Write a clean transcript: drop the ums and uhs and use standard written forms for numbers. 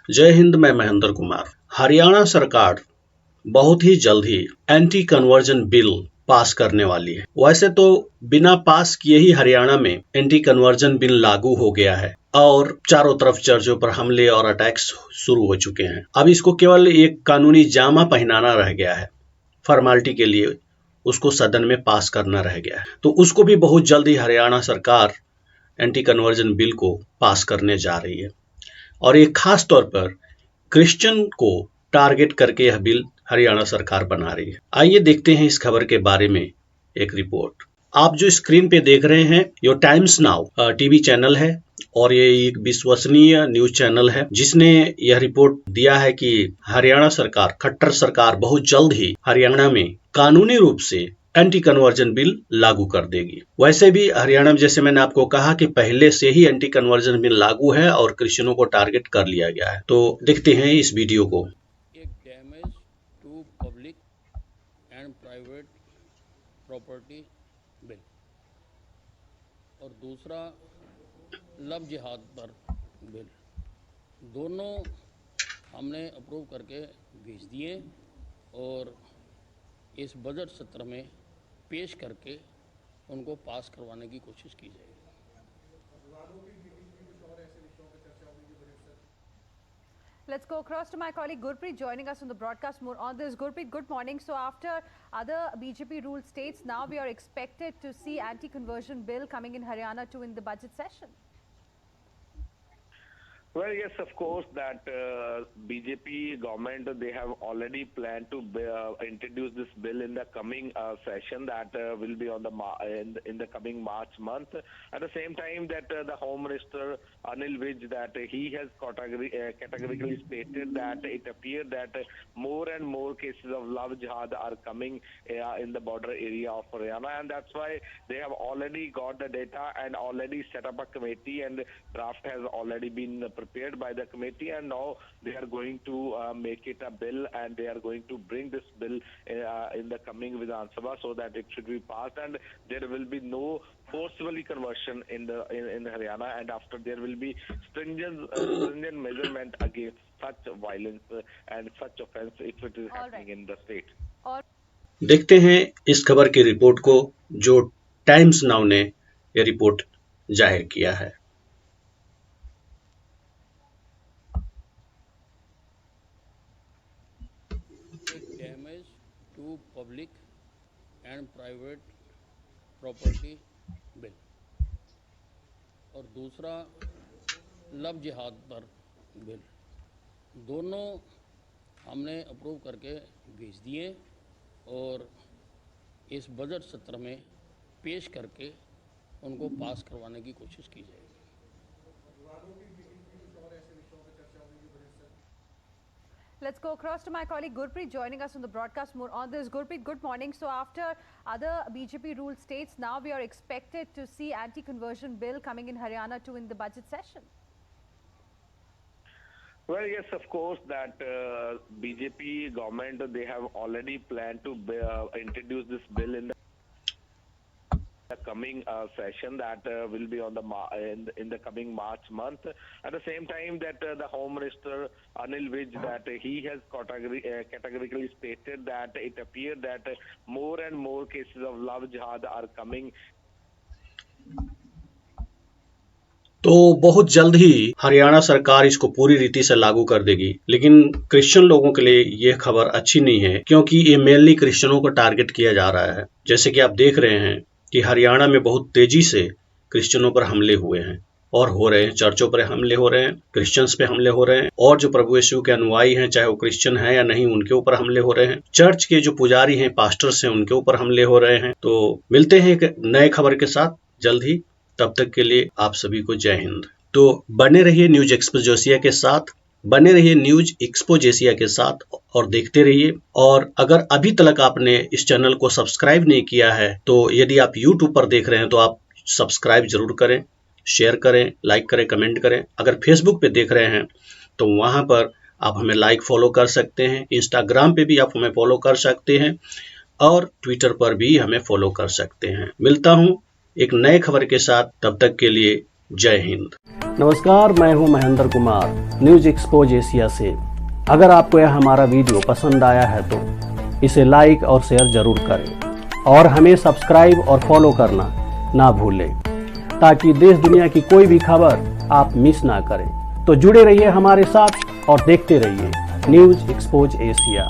जय हिंद। मैं महेंद्र कुमार। हरियाणा सरकार बहुत ही जल्द ही एंटी कन्वर्जन बिल पास करने वाली है। वैसे तो बिना पास किए ही हरियाणा में एंटी कन्वर्जन बिल लागू हो गया है और चारों तरफ चर्चों पर हमले और अटैक्स शुरू हो चुके हैं। अब इसको केवल एक कानूनी जामा पहनाना रह गया है। फॉर्मेलिटी के लिए उसको सदन में पास करना रह गया है, तो उसको भी बहुत जल्द ही हरियाणा सरकार एंटी कन्वर्जन बिल को पास करने जा रही है और एक खास तौर पर क्रिश्चियन को टारगेट करके यह बिल हरियाणा सरकार बना रही है। आइए देखते हैं इस खबर के बारे में एक रिपोर्ट। आप जो स्क्रीन पे देख रहे हैं ये टाइम्स नाउ टीवी चैनल है और ये एक विश्वसनीय न्यूज चैनल है जिसने यह रिपोर्ट दिया है कि हरियाणा सरकार, खट्टर सरकार बहुत जल्द ही हरियाणा में कानूनी रूप से एंटी कन्वर्जन बिल लागू कर देगी। वैसे भी हरियाणा में, जैसे मैंने आपको कहा कि पहले से ही एंटी कन्वर्जन बिल लागू है और क्रिश्चियनों को टारगेट कर लिया गया है। तो देखते हैं इस वीडियो को। एक damage to public and private property bill और दूसरा लव जिहाद पर बिल, दोनों हमने अप्रूव करके भेज दिए और इस बजट सत्र में पेश करके उनको पास करवाने की कोशिश की जाएगी। Let's go across to my colleague Gurpreet joining us on the broadcast more on this. Gurpreet, good morning. So after other BJP ruled states, now we are expected to see anti-conversion bill coming in Haryana too in the budget session. Well, yes, of course, that BJP government, they have already planned to introduce this bill in the coming session that will be on the in the coming March month. At the same time, that the Home Minister Anil Vij, that he has categorically stated that it appeared that more and more cases of love jihad are coming in the border area of Haryana, and that's why they have already got the data and already set up a committee, and draft has already been prepared by the committee, and now they are going to make it a bill, and they are going to bring this bill in the coming Vidhan Sabha so that it should be passed, and there will be no forcibly conversion in Haryana, and after there will be stringent measurement against such violence and such offense if it is happening in the state. देखते हैं इस खबर की report को जो times now ने यह report जाहिर किया है। Damage to public and private property bill और दूसरा लव जिहाद पर बिल, दोनों हमने अप्रूव करके भेज दिए और इस बजट सत्र में पेश करके उनको पास करवाने की कोशिश की जाएगी। Let's go across to my colleague Gurpreet joining us on the broadcast more on this. Gurpreet, good morning. So after other BJP ruled states, now we are expected to see anti-conversion bill coming in Haryana too in the budget session. Well, yes, of course, that BJP government, they have already planned to introduce this bill in the coming session that will be on the in the coming March month. At the same time, that the Home Minister Anil Vij, that he has categorically stated that it appeared that more and more cases of love jihad are coming. तो बहुत जल्द ही हरियाणा सरकार इसको पूरी रीति से लागू कर देगी, लेकिन क्रिश्चियन लोगों के लिए यह खबर अच्छी नहीं है क्योंकि ये मेनली क्रिश्चियनों को टारगेट किया जा रहा है। जैसे कि आप देख रहे हैं कि हरियाणा में बहुत तेजी से क्रिश्चियनों पर हमले हुए हैं और हो रहे हैं, चर्चों पर हमले हो रहे हैं, क्रिश्चियंस पे हमले हो रहे हैं और जो प्रभु यीशु के अनुयायी हैं, चाहे वो क्रिश्चियन है या नहीं, उनके ऊपर हमले हो रहे हैं। चर्च के जो पुजारी हैं, पास्टर्स हैं, उनके ऊपर हमले हो रहे हैं। तो मिलते हैं एक नए खबर के साथ जल्द ही, तब तक के लिए आप सभी को जय हिंद। तो बने रहिए न्यूज एक्सप्रेस जोसिया के साथ, बने रहिए न्यूज एक्सपो जोसिया के साथ और देखते रहिए। और अगर अभी तक आपने इस चैनल को सब्सक्राइब नहीं किया है तो यदि आप यूट्यूब पर देख रहे हैं तो आप सब्सक्राइब जरूर करें, शेयर करें, लाइक करें, कमेंट करें। अगर फेसबुक पे देख रहे हैं तो वहां पर आप हमें लाइक फॉलो कर सकते हैं, इंस्टाग्राम पे भी आप हमें फॉलो कर सकते हैं और ट्विटर पर भी हमें फॉलो कर सकते हैं। मिलता हूं एक नए खबर के साथ, तब तक के लिए जय हिंद। नमस्कार, मैं हूं Mahendra Kumar, news expose Asia से। अगर आपको यह हमारा वीडियो पसंद आया है तो इसे लाइक और शेयर जरूर करें और हमें सब्सक्राइब और फॉलो करना ना भूलें, ताकि देश दुनिया की कोई भी खबर आप मिस ना करें। तो जुड़े रहिए हमारे साथ और देखते रहिए न्यूज एक्सपोज एशिया।